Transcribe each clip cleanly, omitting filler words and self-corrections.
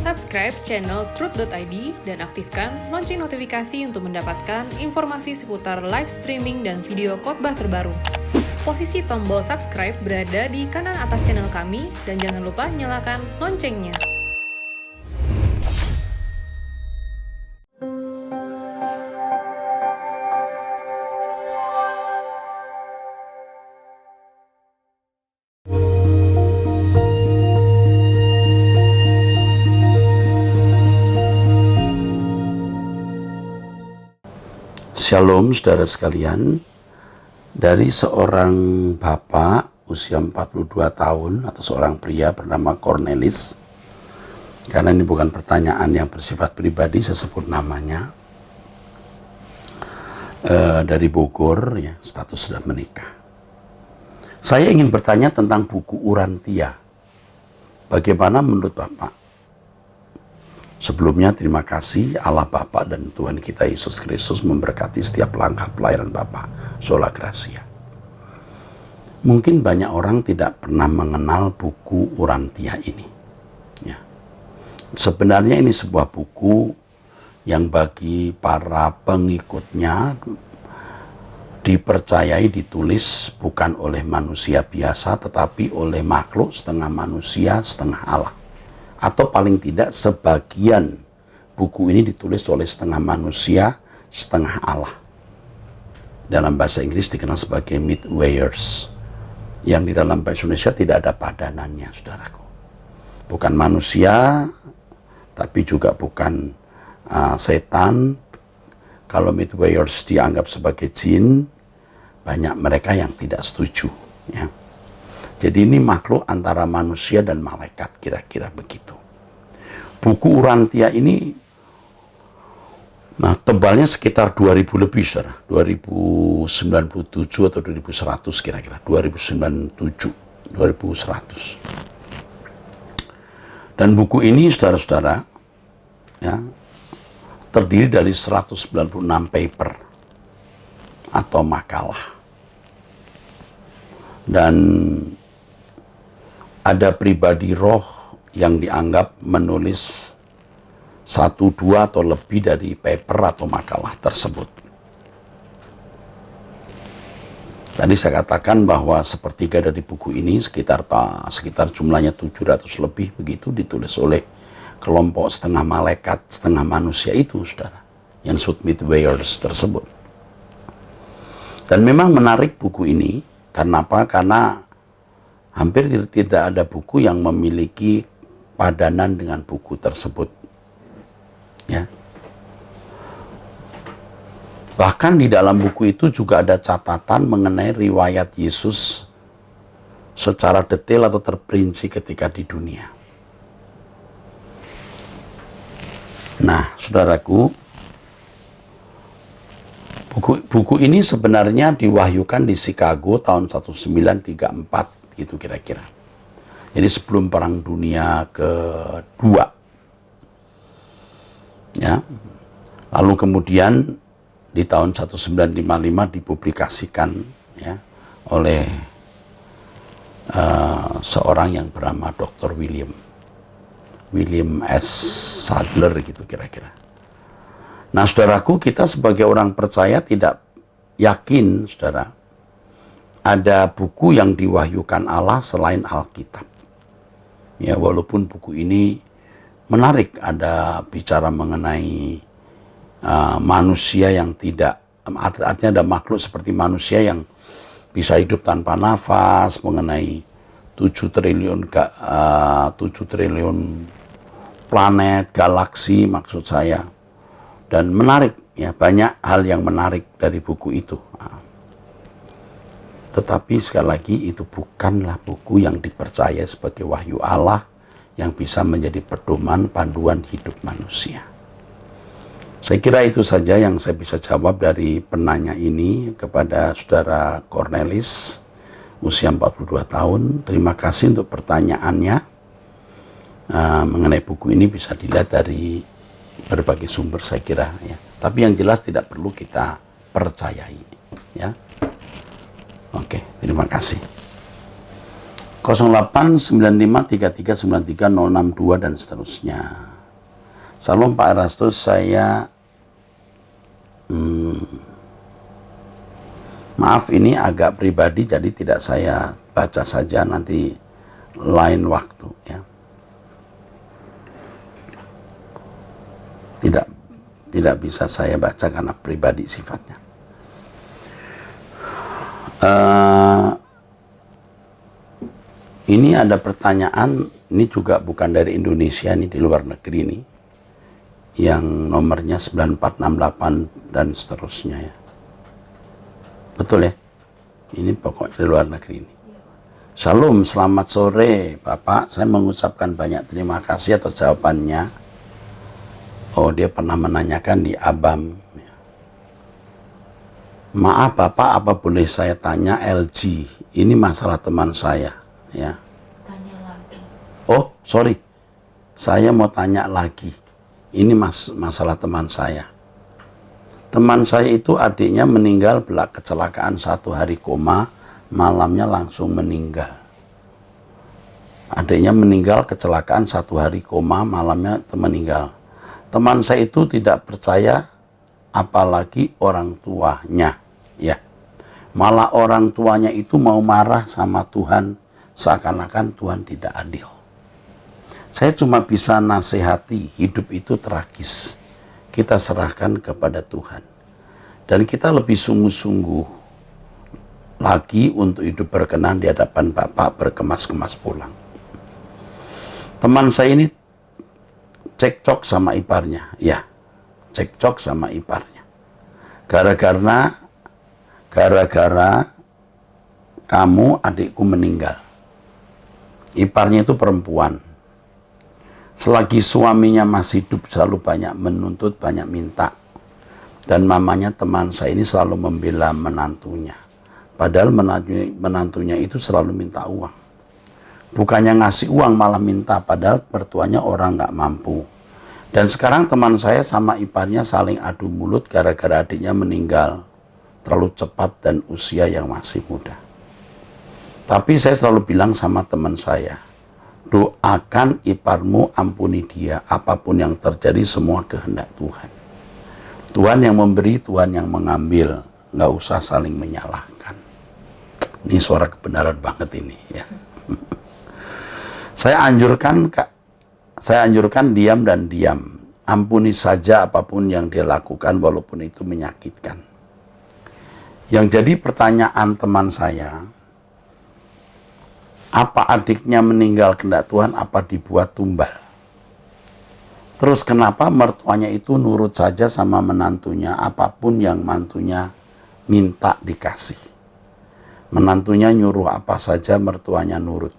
Subscribe channel Truth.id dan aktifkan lonceng notifikasi untuk mendapatkan informasi seputar live streaming dan video khotbah terbaru. Posisi tombol subscribe berada di kanan atas channel kami dan jangan lupa nyalakan loncengnya. Shalom saudara sekalian, dari seorang bapak usia 42 tahun atau seorang pria bernama Cornelis, karena ini bukan pertanyaan yang bersifat pribadi, saya sebut namanya, dari Bogor, ya, status sudah menikah. Saya ingin bertanya tentang buku Urantia. Bagaimana menurut Bapak? Sebelumnya terima kasih Allah Bapa dan Tuhan kita Yesus Kristus memberkati setiap langkah pelayanan Bapak. Sola Gracia. Mungkin banyak orang tidak pernah mengenal buku Urantia ini. Ya. Sebenarnya ini sebuah buku yang bagi para pengikutnya dipercayai ditulis bukan oleh manusia biasa tetapi oleh makhluk setengah manusia setengah Allah. Atau paling tidak sebagian buku ini ditulis oleh setengah manusia, setengah Allah. Dalam bahasa Inggris dikenal sebagai Midwayers. Yang di dalam bahasa Indonesia tidak ada padanannya, saudaraku. Bukan manusia, tapi juga bukan setan. Kalau Midwayers dianggap sebagai jin, banyak mereka yang tidak setuju. Ya. Jadi ini makhluk antara manusia dan malaikat, kira-kira begitu. Buku Urantia ini, tebalnya sekitar 2000 lebih, saudara. 2097 atau 2100 kira-kira. 2097, 2100. Dan buku ini, saudara-saudara, ya, terdiri dari 196 paper atau makalah. Dan ada pribadi roh yang dianggap menulis 1, 2 atau lebih dari paper atau makalah tersebut. Tadi saya katakan bahwa sepertiga dari buku ini sekitar jumlahnya 700 lebih begitu ditulis oleh kelompok setengah malaikat, setengah manusia itu, saudara, yang disebut Midwayers tersebut. Dan memang menarik buku ini, karena apa? Karena hampir tidak ada buku yang memiliki padanan dengan buku tersebut. Ya. Bahkan di dalam buku itu juga ada catatan mengenai riwayat Yesus secara detail atau terperinci ketika di dunia. Nah, saudaraku, buku ini sebenarnya diwahyukan di Chicago tahun 1934. Gitu kira-kira. Jadi sebelum Perang Dunia Kedua. Ya. Lalu kemudian di tahun 1955 dipublikasikan, ya, oleh seorang yang bernama Dr. William S. Sadler gitu kira-kira. Nah, saudaraku, kita sebagai orang percaya tidak yakin, saudara, ada buku yang diwahyukan Allah selain Alkitab. Ya, walaupun buku ini menarik, ada bicara mengenai manusia yang tidak, artinya ada makhluk seperti manusia yang bisa hidup tanpa nafas, mengenai 7 triliun planet, galaksi maksud saya. Dan menarik, ya, banyak hal yang menarik dari buku itu. Tetapi sekali lagi itu bukanlah buku yang dipercaya sebagai wahyu Allah yang bisa menjadi pedoman panduan hidup manusia. Saya kira itu saja yang saya bisa jawab dari penanya ini kepada saudara Cornelis, usia 42 tahun. Terima kasih untuk pertanyaannya. Mengenai buku ini bisa dilihat dari berbagai sumber saya kira. Ya. Tapi yang jelas tidak perlu kita percayai. Ya. Oke, terima kasih. 0895339362 dan seterusnya. Salam Pak Erastus, saya maaf ini agak pribadi jadi tidak saya baca saja, nanti lain waktu ya. Tidak bisa saya baca karena pribadi sifatnya. Ini ada pertanyaan, ini juga bukan dari Indonesia, ini di luar negeri nih, yang nomornya 9468 dan seterusnya ya. Betul ya? Ini pokoknya di luar negeri ini. Shalom, selamat sore Bapak, saya mengucapkan banyak terima kasih atas jawabannya. Oh, dia pernah menanyakan di ABAM. Maaf Bapak, apa boleh saya tanya LG? Ini masalah teman saya. Ya. Tanya lagi. Oh, sorry. Saya mau tanya lagi. Ini masalah teman saya. Teman saya itu adiknya meninggal kecelakaan 1 hari koma, malamnya langsung meninggal. Adiknya meninggal kecelakaan 1 hari koma, malamnya meninggal. Teman saya itu tidak percaya, apalagi orang tuanya. Ya, malah orang tuanya itu mau marah sama Tuhan, seakan-akan Tuhan tidak adil. Saya cuma bisa nasihati, hidup itu tragis. Kita serahkan kepada Tuhan. Dan kita lebih sungguh-sungguh lagi untuk hidup berkenan di hadapan Bapak, berkemas-kemas pulang. Teman saya ini cekcok sama iparnya. Ya, cekcok sama iparnya. Gara-gara kamu adikku meninggal. Iparnya itu perempuan. Selagi suaminya masih hidup selalu banyak menuntut, banyak minta. Dan mamanya teman saya ini selalu membela menantunya. Padahal menantunya itu selalu minta uang. Bukannya ngasih uang malah minta, padahal mertuanya orang nggak mampu. Dan sekarang teman saya sama iparnya saling adu mulut gara-gara adiknya meninggal. Terlalu cepat dan usia yang masih muda. Tapi saya selalu bilang sama teman saya, doakan iparmu, ampuni dia, apapun yang terjadi semua kehendak Tuhan. Tuhan yang memberi, Tuhan yang mengambil, nggak usah saling menyalahkan. Ini suara kebenaran banget ini ya. Saya anjurkan diam dan diam. Ampuni saja apapun yang dia lakukan walaupun itu menyakitkan. Yang jadi pertanyaan teman saya, apa adiknya meninggal kehendak Tuhan, apa dibuat tumbal? Terus kenapa mertuanya itu nurut saja sama menantunya, apapun yang mantunya minta dikasih. Menantunya nyuruh apa saja, mertuanya nurut.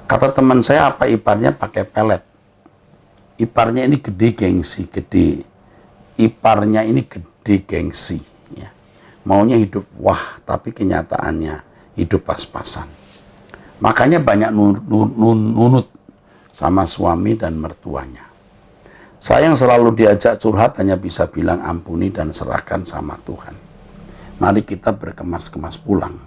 Kata teman saya, apa iparnya pakai pelet? Iparnya ini gede gengsi, gede. Iparnya ini gede gengsi. Ya. Maunya hidup wah, tapi kenyataannya hidup pas-pasan. Makanya banyak nunut sama suami dan mertuanya. Saya yang selalu diajak curhat hanya bisa bilang ampuni dan serahkan sama Tuhan. Mari kita berkemas-kemas pulang.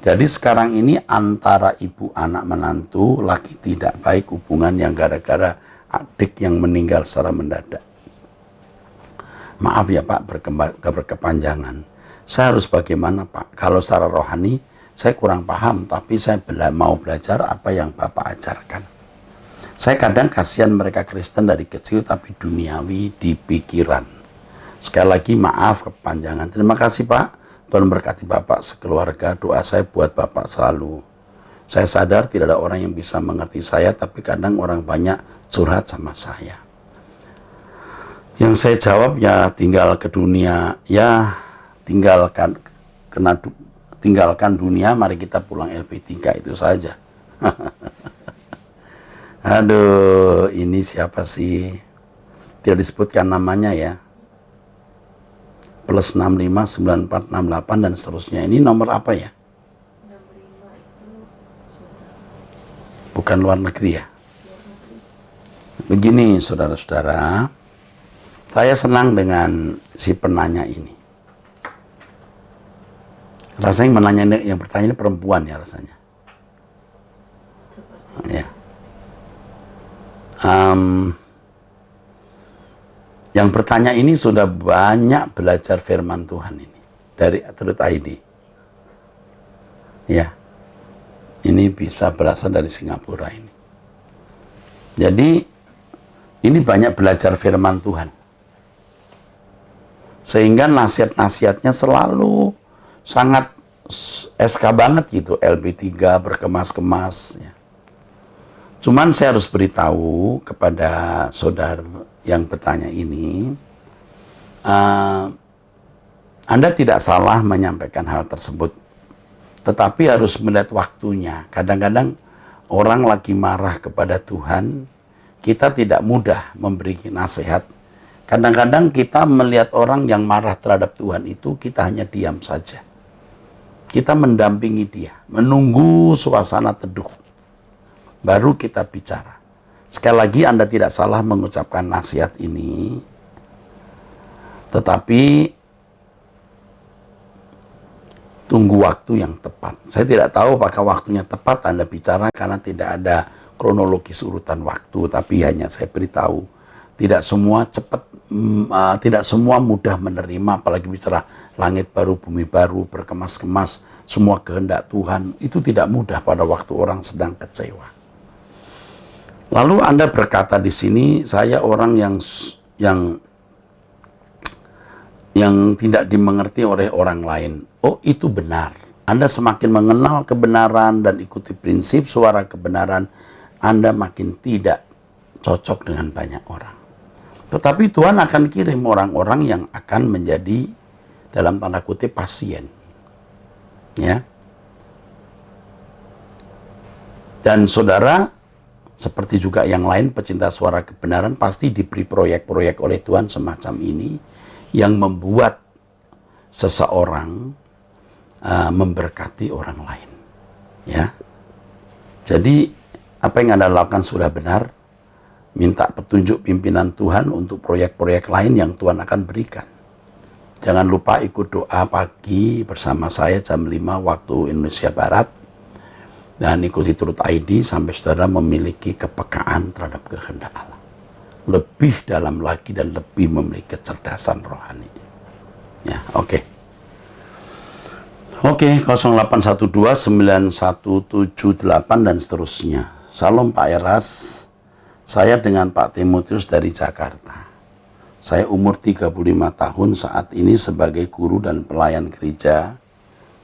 Jadi sekarang ini antara ibu anak menantu lagi tidak baik hubungan yang gara-gara adik yang meninggal secara mendadak. Maaf ya Pak, berkepanjangan. Saya harus bagaimana Pak? Kalau secara rohani saya kurang paham, tapi saya mau belajar apa yang Bapak ajarkan. Saya kadang kasihan mereka Kristen dari kecil tapi duniawi di pikiran. Sekali lagi maaf kepanjangan. Terima kasih Pak. Tuhan berkati Bapak sekeluarga. Doa saya buat Bapak selalu. Saya sadar tidak ada orang yang bisa mengerti saya, tapi kadang orang banyak curhat sama saya. Yang saya jawab ya tinggal ke dunia, ya tinggalkan dunia, mari kita pulang LP3 itu saja. Aduh, ini siapa sih? Tidak disebutkan namanya ya. Plus 65, 94, 68 dan seterusnya. Ini nomor apa ya? 65 itu Bukan luar negeri ya? Begini saudara-saudara, saya senang dengan si penanya ini. Rasanya yang bertanya ini perempuan ya rasanya. Ya. Yang bertanya ini sudah banyak belajar firman Tuhan ini dari Truth ID. Ya, ini bisa berasal dari Singapura ini. Jadi ini banyak belajar firman Tuhan, sehingga nasihat-nasihatnya selalu sangat SK banget gitu, LB3 berkemas-kemas. Ya. Cuman saya harus beritahu kepada saudara yang bertanya ini, Anda tidak salah menyampaikan hal tersebut, tetapi harus melihat waktunya. Kadang-kadang orang lagi marah kepada Tuhan, kita tidak mudah memberi nasihat. Kadang-kadang kita melihat orang yang marah terhadap Tuhan itu, kita hanya diam saja. Kita mendampingi dia, menunggu suasana teduh, baru kita bicara. Sekali lagi, Anda tidak salah mengucapkan nasihat ini, tetapi tunggu waktu yang tepat. Saya tidak tahu apakah waktunya tepat Anda bicara, karena tidak ada kronologis urutan waktu, tapi hanya saya beritahu, tidak semua cepat, tidak semua mudah menerima, apalagi bicara langit baru, bumi baru, berkemas-kemas, semua kehendak Tuhan, itu tidak mudah pada waktu orang sedang kecewa. Lalu Anda berkata di sini, saya orang yang tidak dimengerti oleh orang lain. Oh, itu benar. Anda semakin mengenal kebenaran dan ikuti prinsip suara kebenaran, Anda makin tidak cocok dengan banyak orang. Tetapi Tuhan akan kirim orang-orang yang akan menjadi, dalam tanda kutip, pasien. Ya. Dan saudara, seperti juga yang lain, pecinta suara kebenaran pasti diberi proyek-proyek oleh Tuhan semacam ini, yang membuat seseorang memberkati orang lain. Ya. Jadi, apa yang Anda lakukan sudah benar. Minta petunjuk pimpinan Tuhan untuk proyek-proyek lain yang Tuhan akan berikan. Jangan lupa ikut doa pagi bersama saya jam 5 waktu Indonesia Barat. Dan ikuti Truth ID sampai saudara memiliki kepekaan terhadap kehendak Allah. Lebih dalam lagi dan lebih memiliki kecerdasan rohani. Ya, oke. Oke, 08129178 dan seterusnya. Salam Pak Eras. Saya dengan Pak Timotius dari Jakarta. Saya umur 35 tahun saat ini sebagai guru dan pelayan gereja.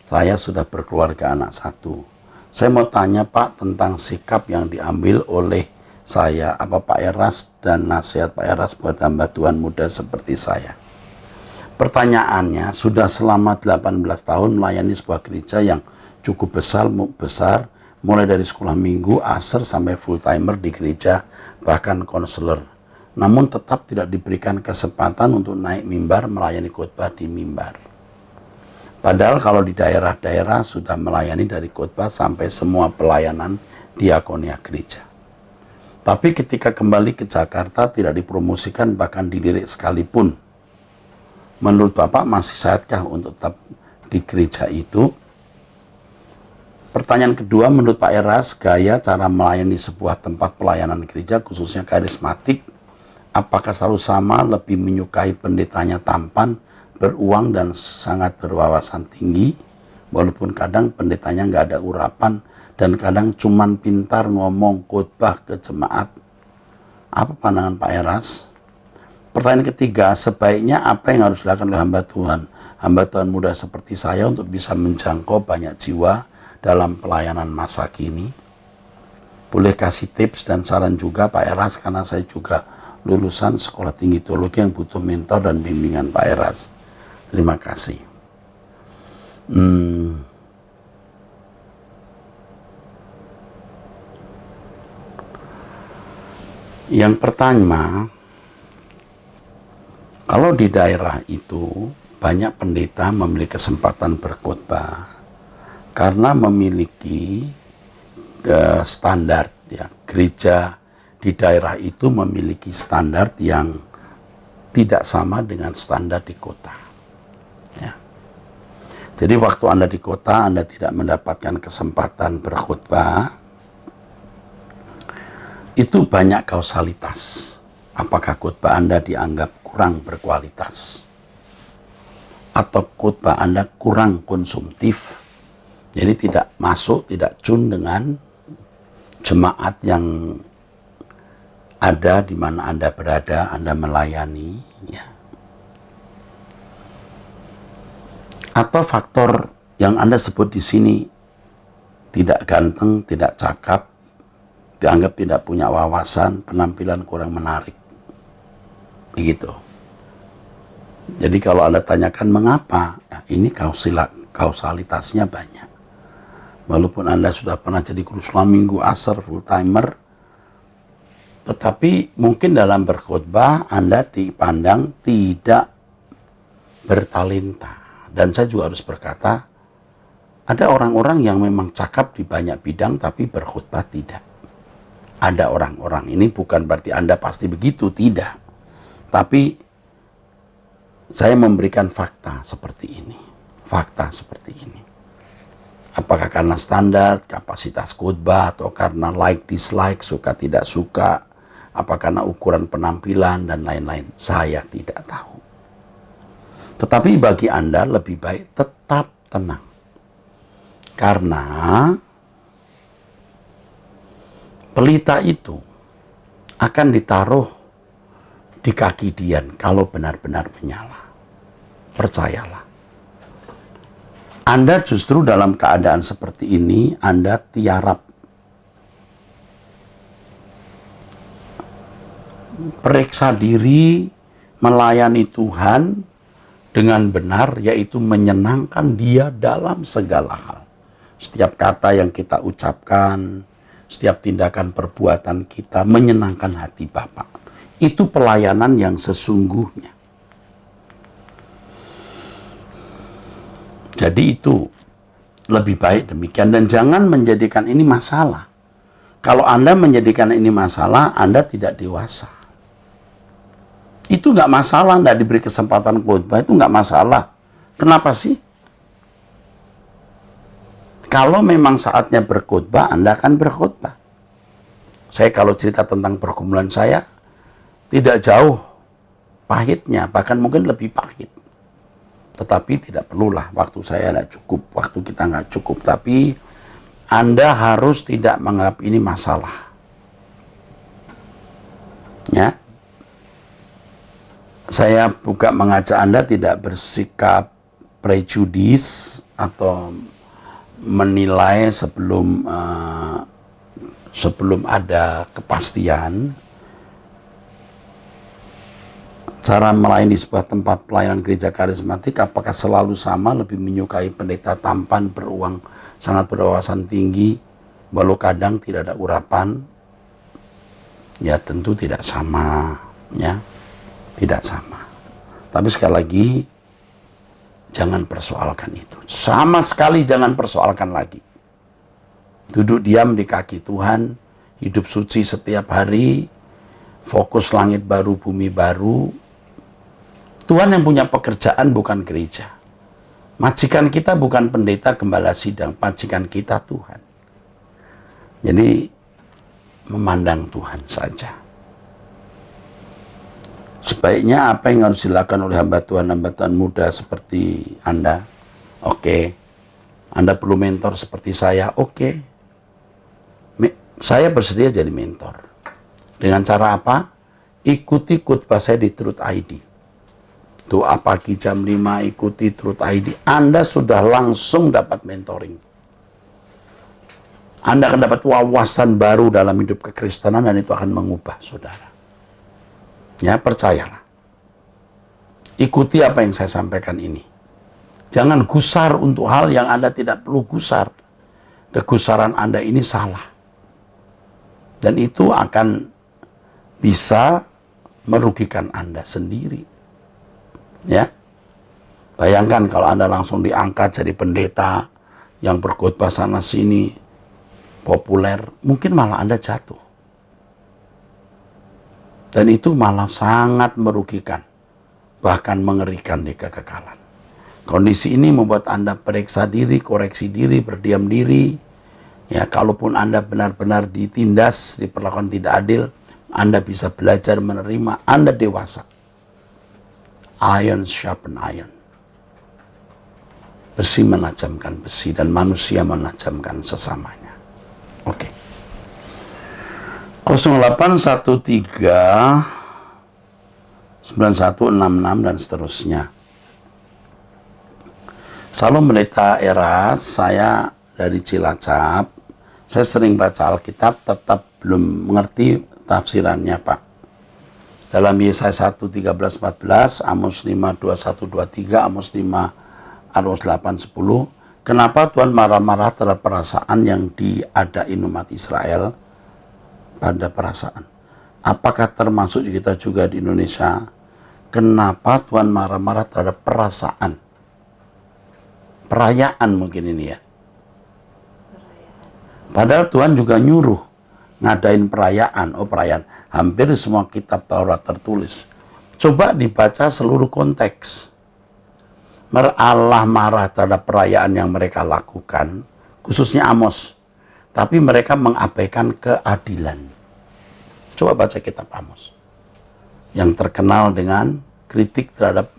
Saya sudah berkeluarga anak 1. Saya mau tanya Pak tentang sikap yang diambil oleh saya. Apa Pak Eras dan nasihat Pak Eras buat hamba Tuhan muda seperti saya? Pertanyaannya, sudah selama 18 tahun melayani sebuah gereja yang cukup besar, mulai dari sekolah minggu, asar sampai full timer di gereja, bahkan konselor. Namun tetap tidak diberikan kesempatan untuk naik mimbar melayani khotbah di mimbar. Padahal kalau di daerah-daerah sudah melayani dari khotbah sampai semua pelayanan diakonia gereja. Tapi ketika kembali ke Jakarta tidak dipromosikan, bahkan dilirik sekalipun. Menurut Bapak masih sayatkah untuk tetap di gereja itu? Pertanyaan kedua, menurut Pak Eras, gaya cara melayani sebuah tempat pelayanan gereja khususnya karismatik, apakah selalu sama, lebih menyukai pendetanya tampan, beruang dan sangat berwawasan tinggi, walaupun kadang pendetanya nggak ada urapan dan kadang cuman pintar ngomong khotbah ke jemaat? Apa pandangan Pak Eras? Pertanyaan ketiga, sebaiknya apa yang harus dilakukan oleh hamba Tuhan muda seperti saya untuk bisa menjangkau banyak jiwa dalam pelayanan masa kini? Boleh kasih tips dan saran juga Pak Eras, karena saya juga lulusan sekolah tinggi teologi yang butuh mentor dan bimbingan Pak Eras. Terima kasih. Yang pertama, kalau di daerah itu banyak pendeta memiliki kesempatan berkhotbah karena memiliki standar, ya, gereja di daerah itu memiliki standar yang tidak sama dengan standar di kota. Ya. Jadi waktu Anda di kota, Anda tidak mendapatkan kesempatan berkhotbah, itu banyak kausalitas. Apakah khotbah Anda dianggap kurang berkualitas? Atau khotbah Anda kurang konsumtif? Jadi tidak masuk, tidak tune dengan jemaat yang ada di mana Anda berada, Anda melayani, ya. Atau faktor yang Anda sebut di sini tidak ganteng, tidak cakap, dianggap tidak punya wawasan, penampilan kurang menarik. Begitu. Jadi kalau Anda tanyakan mengapa, ya ini kausalitasnya banyak. Walaupun Anda sudah pernah jadi guru Islam minggu, asar, full timer, tetapi mungkin dalam berkhotbah Anda dipandang tidak bertalenta. Dan saya juga harus berkata, ada orang-orang yang memang cakap di banyak bidang tapi berkhotbah tidak. Ada orang-orang, ini bukan berarti Anda pasti begitu, tidak. Tapi saya memberikan fakta seperti ini. Fakta seperti ini. Apakah karena standar, kapasitas khotbah, atau karena like, dislike, suka, tidak suka, apa karena ukuran penampilan, dan lain-lain. Saya tidak tahu. Tetapi bagi Anda lebih baik tetap tenang. Karena pelita itu akan ditaruh di kaki Dian kalau benar-benar menyala. Percayalah. Anda justru dalam keadaan seperti ini, Anda tiarap. Periksa diri, melayani Tuhan dengan benar, yaitu menyenangkan Dia dalam segala hal. Setiap kata yang kita ucapkan, setiap tindakan perbuatan kita menyenangkan hati Bapa. Itu pelayanan yang sesungguhnya. Jadi itu lebih baik demikian, dan jangan menjadikan ini masalah. Kalau Anda menjadikan ini masalah, Anda tidak dewasa. Itu nggak masalah, nggak diberi kesempatan khotbah, itu nggak masalah. Kenapa sih? Kalau memang saatnya berkhotbah, Anda akan berkhotbah. Saya kalau cerita tentang pergumulan saya, tidak jauh pahitnya, bahkan mungkin lebih pahit. Tetapi tidak perlulah, waktu saya tidak cukup, waktu kita nggak cukup. Tapi Anda harus tidak menganggap ini masalah. Ya, saya juga mengajak Anda tidak bersikap prejudis atau menilai sebelum ada kepastian. Cara melayani di sebuah tempat pelayanan gereja karismatik, apakah selalu sama, lebih menyukai pendeta tampan, beruang, sangat berwawasan tinggi, walau kadang tidak ada urapan? Ya tentu tidak sama, ya, tidak sama. Tapi sekali lagi, jangan persoalkan itu. Sama sekali jangan persoalkan lagi. Duduk diam di kaki Tuhan, hidup suci setiap hari, fokus langit baru, bumi baru. Tuhan yang punya pekerjaan, bukan gereja. Majikan kita bukan pendeta, gembala sidang. Majikan kita Tuhan. Jadi, memandang Tuhan saja. Sebaiknya apa yang harus dilakukan oleh hamba Tuhan muda seperti Anda? Oke. Anda perlu mentor seperti saya? Oke. Saya bersedia jadi mentor. Dengan cara apa? Ikuti khotbah saya di Truth ID. Doa pagi jam 5, ikuti Truth ID. Anda sudah langsung dapat mentoring. Anda akan dapat wawasan baru dalam hidup kekristenan, dan itu akan mengubah saudara. Ya, percayalah. Ikuti apa yang saya sampaikan ini. Jangan gusar untuk hal yang Anda tidak perlu gusar. Kegusaran Anda ini salah. Dan itu akan bisa merugikan Anda sendiri. Ya, bayangkan kalau Anda langsung diangkat jadi pendeta yang berkhotbah sana sini, populer, mungkin malah Anda jatuh. Dan itu malah sangat merugikan, bahkan mengerikan di kekekalan. Kondisi ini membuat Anda periksa diri, koreksi diri, berdiam diri, Ya, kalaupun Anda benar-benar ditindas, diperlakukan tidak adil, Anda bisa belajar menerima, Anda dewasa. Iron sharpen iron. Besi menajamkan besi dan manusia menajamkan sesamanya. Oke. 0813 9166 dan seterusnya. Salam Pendeta Eras, saya dari Cilacap. Saya sering baca Alkitab, tetap belum mengerti tafsirannya, Pak. Dalam Yesaya 1, 13, 14, Amos 5, 21, 23, Amos 5, Amos 8, 10. Kenapa Tuhan marah-marah terhadap perasaan yang diadain umat Israel pada perasaan? Apakah termasuk kita juga di Indonesia? Kenapa Tuhan marah-marah terhadap perasaan? Perayaan mungkin ini ya. Padahal Tuhan juga nyuruh ngadain perayaan. Oh, perayaan. Hampir semua kitab Taurat tertulis. Coba dibaca seluruh konteks. Allah marah terhadap perayaan yang mereka lakukan, khususnya Amos. Tapi mereka mengabaikan keadilan. Coba baca kitab Amos. Yang terkenal dengan kritik terhadap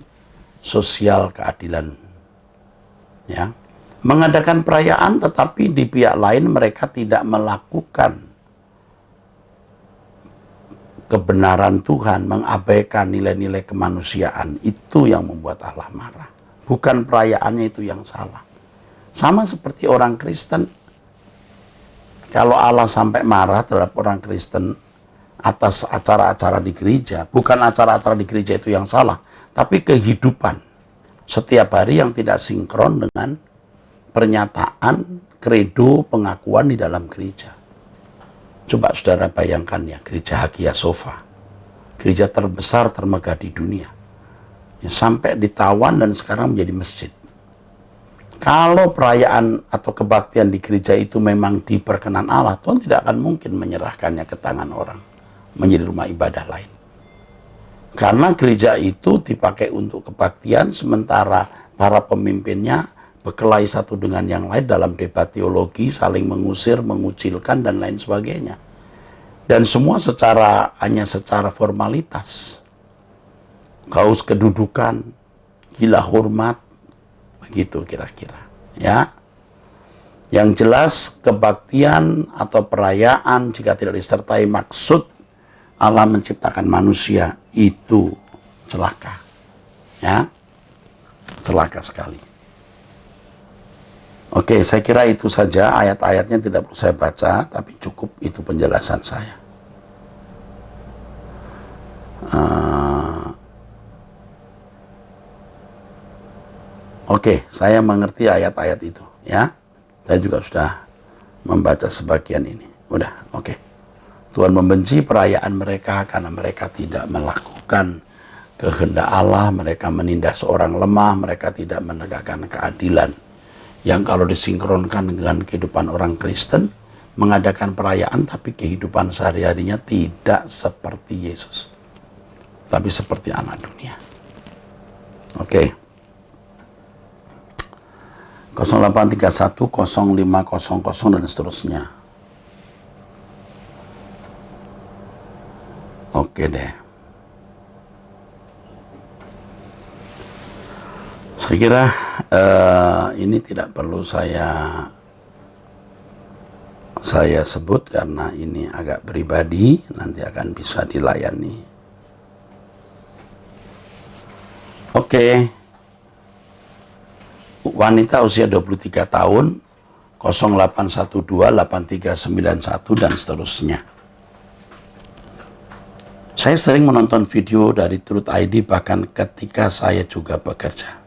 sosial keadilan. Ya. Mengadakan perayaan tetapi di pihak lain mereka tidak melakukan kebenaran Tuhan, mengabaikan nilai-nilai kemanusiaan. Itu yang membuat Allah marah. Bukan perayaannya itu yang salah. Sama seperti orang Kristen. Kalau Allah sampai marah terhadap orang Kristen atas acara-acara di gereja, bukan acara-acara di gereja itu yang salah, tapi kehidupan setiap hari yang tidak sinkron dengan pernyataan, kredo, pengakuan di dalam gereja. Coba saudara bayangkan ya, gereja Hagia Sophia, gereja terbesar termegah di dunia, ya, sampai ditawan dan sekarang menjadi masjid. Kalau perayaan atau kebaktian di gereja itu memang diperkenan Allah, Tuhan tidak akan mungkin menyerahkannya ke tangan orang, menjadi rumah ibadah lain. Karena gereja itu dipakai untuk kebaktian, sementara para pemimpinnya berkelahi satu dengan yang lain dalam debat teologi, saling mengusir, mengucilkan, dan lain sebagainya. Dan semua hanya secara formalitas. Kaus kedudukan, gila hormat, begitu kira-kira. Ya. Yang jelas kebaktian atau perayaan jika tidak disertai maksud Allah menciptakan manusia itu celaka. Ya. Celaka sekali. Oke, saya kira itu saja, ayat-ayatnya tidak perlu saya baca, tapi cukup itu penjelasan saya. Oke, saya mengerti ayat-ayat itu, ya. Saya juga sudah membaca sebagian ini. Udah, oke. Tuhan membenci perayaan mereka karena mereka tidak melakukan kehendak Allah, mereka menindas orang lemah, mereka tidak menegakkan keadilan. Yang kalau disinkronkan dengan kehidupan orang Kristen, mengadakan perayaan tapi kehidupan sehari-harinya tidak seperti Yesus, tapi seperti anak dunia. Oke. 0831 0500 dan seterusnya. Oke deh. Saya kira ini tidak perlu saya sebut karena ini agak pribadi, nanti akan bisa dilayani. Oke. Wanita usia 23 tahun, 0812 8391 dan seterusnya. Saya sering menonton video dari Truth ID bahkan ketika saya juga bekerja.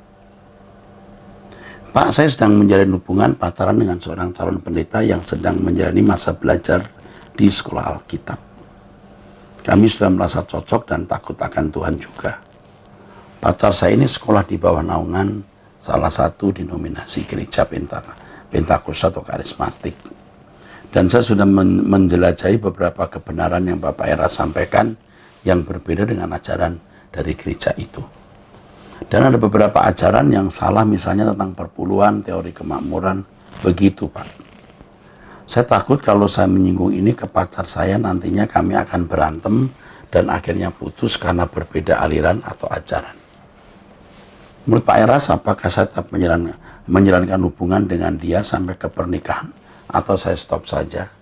Pak, saya sedang menjalin hubungan pacaran dengan seorang calon pendeta yang sedang menjalani masa belajar di sekolah Alkitab. Kami sudah merasa cocok dan takut akan Tuhan juga. Pacar saya ini sekolah di bawah naungan salah satu denominasi gereja Pentakosta atau karismatik. Dan saya sudah menjelajahi beberapa kebenaran yang Bapak Era sampaikan yang berbeda dengan ajaran dari gereja itu. Dan ada beberapa ajaran yang salah, misalnya tentang perpuluhan, teori kemakmuran, begitu Pak. Saya takut kalau saya menyinggung ini ke pacar saya, nantinya kami akan berantem dan akhirnya putus karena berbeda aliran atau ajaran. Menurut Pak Eras, apakah saya tetap menjalankan hubungan dengan dia sampai ke pernikahan, atau saya stop saja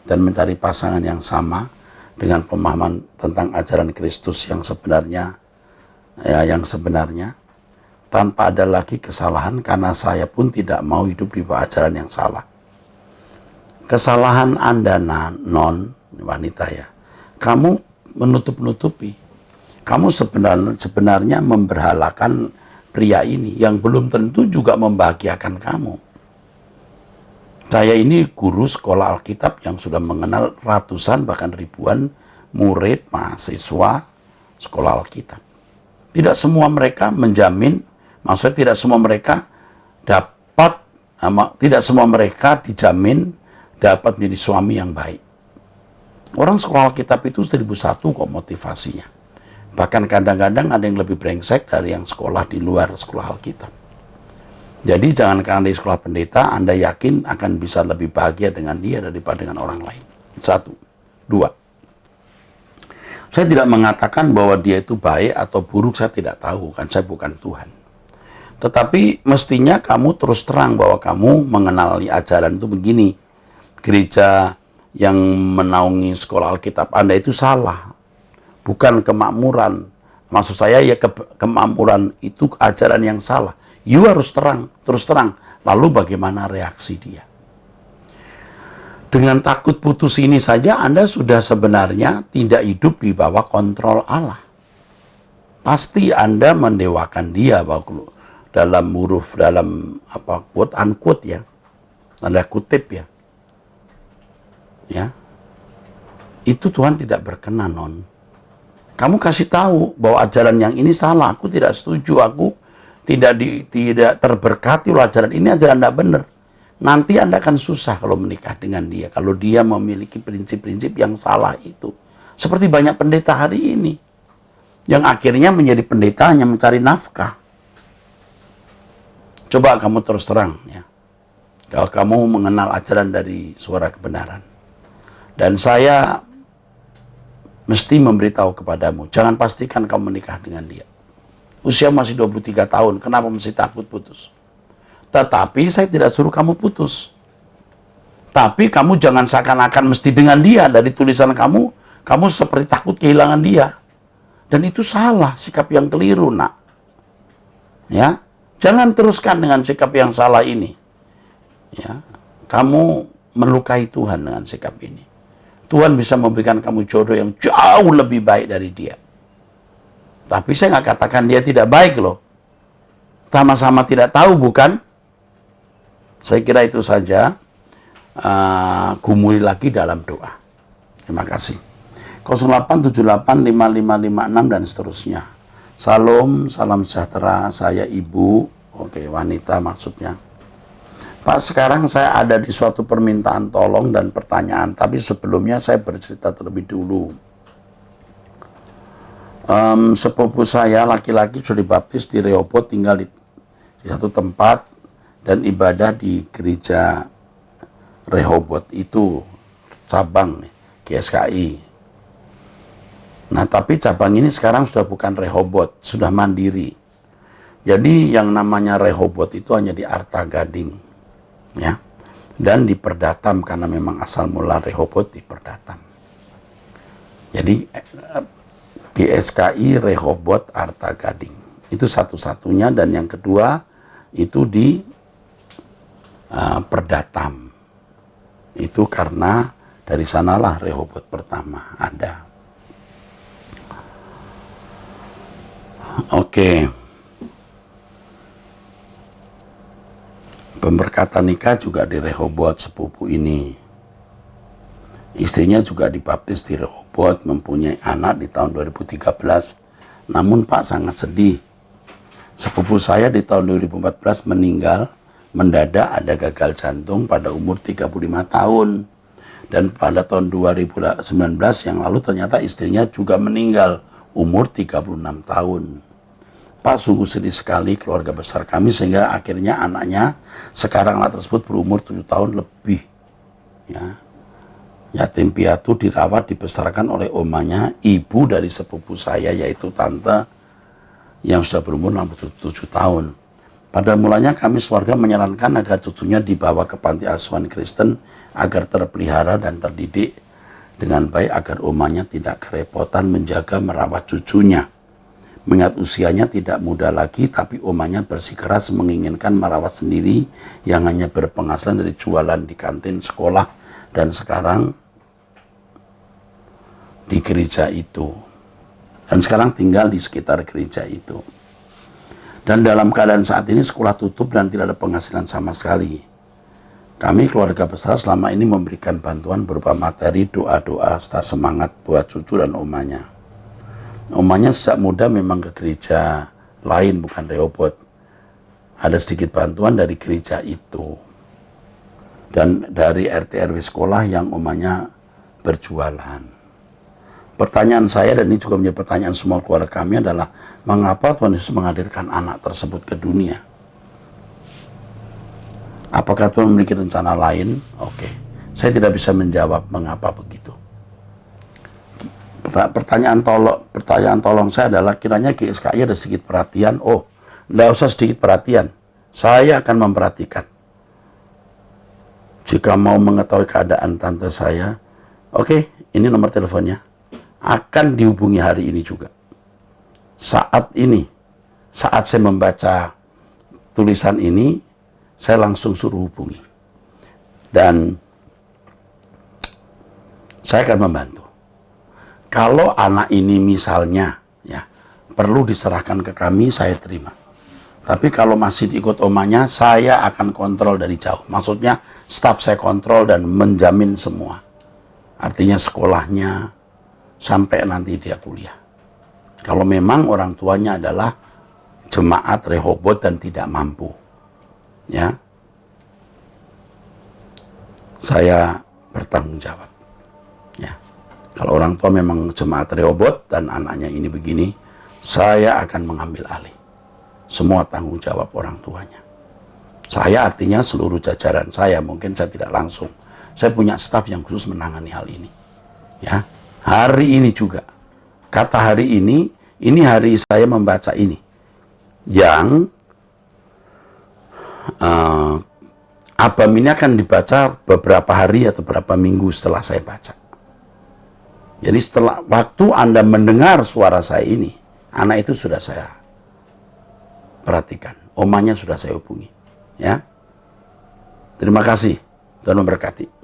dan mencari pasangan yang sama dengan pemahaman tentang ajaran Kristus yang sebenarnya, tanpa ada lagi kesalahan, karena saya pun tidak mau hidup di bawah ajaran yang salah. Kesalahan Anda, non wanita ya, kamu menutup-nutupi. Kamu sebenarnya memberhalakan pria ini yang belum tentu juga membahagiakan kamu. Saya ini guru sekolah Alkitab yang sudah mengenal ratusan bahkan ribuan murid, mahasiswa sekolah Alkitab. Tidak semua mereka menjamin, maksudnya tidak semua mereka dijamin dapat menjadi suami yang baik. Orang sekolah Alkitab itu 1001 kok motivasinya. Bahkan kadang-kadang ada yang lebih brengsek dari yang sekolah di luar sekolah Alkitab. Jadi jangan karena di sekolah pendeta Anda yakin akan bisa lebih bahagia dengan dia daripada dengan orang lain. 1. 2. Saya tidak mengatakan bahwa dia itu baik atau buruk, saya tidak tahu, kan saya bukan Tuhan. Tetapi mestinya kamu terus terang bahwa kamu mengenali ajaran itu begini. Gereja yang menaungi sekolah Alkitab Anda itu salah, bukan kemakmuran. Maksud saya ya kemakmuran itu ajaran yang salah. You harus terus terang. Lalu bagaimana reaksi dia? Dengan takut putus ini saja Anda sudah sebenarnya tidak hidup di bawah kontrol Allah. Pasti Anda mendewakan dia dalam huruf, dalam quote unquote ya, tanda kutip ya. Ya, itu Tuhan tidak berkenan, non. Kamu kasih tahu bahwa ajaran yang ini salah, aku tidak setuju, aku tidak terberkati oleh ajaran ini, ajaran tidak benar. Nanti Anda akan susah kalau menikah dengan dia, kalau dia memiliki prinsip-prinsip yang salah itu. Seperti banyak pendeta hari ini, yang akhirnya menjadi pendeta hanya mencari nafkah. Coba kamu terus terang ya, kalau kamu mengenal ajaran dari suara kebenaran. Dan saya mesti memberitahu kepadamu, jangan pastikan kamu menikah dengan dia. Usia masih 23 tahun, kenapa mesti takut putus? Tetapi saya tidak suruh kamu putus. Tapi kamu jangan seakan-akan mesti dengan dia. Dari tulisan kamu seperti takut kehilangan dia. Dan itu salah, sikap yang keliru, nak. Ya, jangan teruskan dengan sikap yang salah ini. Ya, kamu melukai Tuhan dengan sikap ini. Tuhan bisa memberikan kamu jodoh yang jauh lebih baik dari dia. Tapi saya nggak katakan dia tidak baik loh. Sama-sama tidak tahu, bukan? Saya kira itu saja. Gumuli lagi dalam doa. Terima kasih. 08785556 dan seterusnya. Salam sejahtera, saya ibu. Oke, wanita maksudnya. Pak, sekarang saya ada di suatu permintaan tolong dan pertanyaan, tapi sebelumnya saya bercerita terlebih dulu. Sepupu saya laki-laki sudah dibaptis di Rehoboth, tinggal di satu tempat dan ibadah di gereja Rehoboth, itu cabang GSKI. Nah, tapi cabang ini sekarang sudah bukan Rehoboth, sudah mandiri. Jadi yang namanya Rehoboth itu hanya di Arta Gading. Ya, dan di Perdatam, karena memang asal mula Rehoboth di Perdatam. Jadi GSKI Rehoboth Arta Gading itu satu-satunya, dan yang kedua itu di Perdatam. Itu karena dari sanalah Rehoboth pertama ada. Oke. Pemberkatan nikah juga di Rehoboth sepupu ini. Istrinya juga dibaptis di Rehoboth, mempunyai anak di tahun 2013. Namun Pak, sangat sedih. Sepupu saya di tahun 2014 meninggal mendadak, ada gagal jantung pada umur 35 tahun. Dan pada tahun 2019 yang lalu ternyata istrinya juga meninggal umur 36 tahun. Pak, sungguh sedih sekali keluarga besar kami, sehingga akhirnya anaknya sekarang anak tersebut berumur 7 tahun lebih. ya. Yatim piatu dirawat, dibesarkan oleh omanya, ibu dari sepupu saya, yaitu tante yang sudah berumur 67 tahun. Pada mulanya kami keluarga menyarankan agar cucunya dibawa ke panti asuhan Kristen agar terpelihara dan terdidik dengan baik agar omanya tidak kerepotan menjaga merawat cucunya. Mengingat usianya tidak muda lagi, tapi omanya bersikeras menginginkan merawat sendiri yang hanya berpenghasilan dari jualan di kantin sekolah dan sekarang di gereja itu. Dan sekarang tinggal di sekitar gereja itu. Dan dalam keadaan saat ini sekolah tutup dan tidak ada penghasilan sama sekali. Kami keluarga besar selama ini memberikan bantuan berupa materi, doa-doa, serta semangat buat cucu dan omanya. Omanya sejak muda memang ke gereja lain, bukan Rehoboth. Ada sedikit bantuan dari gereja itu. Dan dari RT RW sekolah yang omanya berjualan. Pertanyaan saya, dan ini juga menjadi pertanyaan semua keluarga kami adalah, mengapa Tuhan Yesus menghadirkan anak tersebut ke dunia? Apakah Tuhan memiliki rencana lain? Oke. Saya tidak bisa menjawab mengapa begitu. Pertanyaan tolong saya adalah, kiranya GSKI ada sedikit perhatian. Oh, tidak usah sedikit perhatian. Saya akan memperhatikan. Jika mau mengetahui keadaan tante saya, oke, ini nomor teleponnya. Akan dihubungi hari ini juga. Saat ini, saat saya membaca tulisan ini, saya langsung suruh hubungi. Dan saya akan membantu. Kalau anak ini misalnya ya perlu diserahkan ke kami, saya terima. Tapi kalau masih diikut omanya, saya akan kontrol dari jauh. Maksudnya staf saya kontrol dan menjamin semua. Artinya sekolahnya, sampai nanti dia kuliah. Kalau memang orang tuanya adalah jemaat Rehoboth dan tidak mampu, ya, saya bertanggung jawab. Ya, kalau orang tua memang jemaat Rehoboth dan anaknya ini begini, saya akan mengambil alih semua tanggung jawab orang tuanya. Saya artinya seluruh jajaran saya, mungkin saya tidak langsung. Saya punya staf yang khusus menangani hal ini. Ya. Hari ini juga, kata hari ini hari saya membaca ini, yang Abam ini akan dibaca beberapa hari atau beberapa minggu setelah saya baca. Jadi setelah waktu Anda mendengar suara saya ini, anak itu sudah saya perhatikan, omanya sudah saya hubungi. Ya, terima kasih, Tuhan memberkati.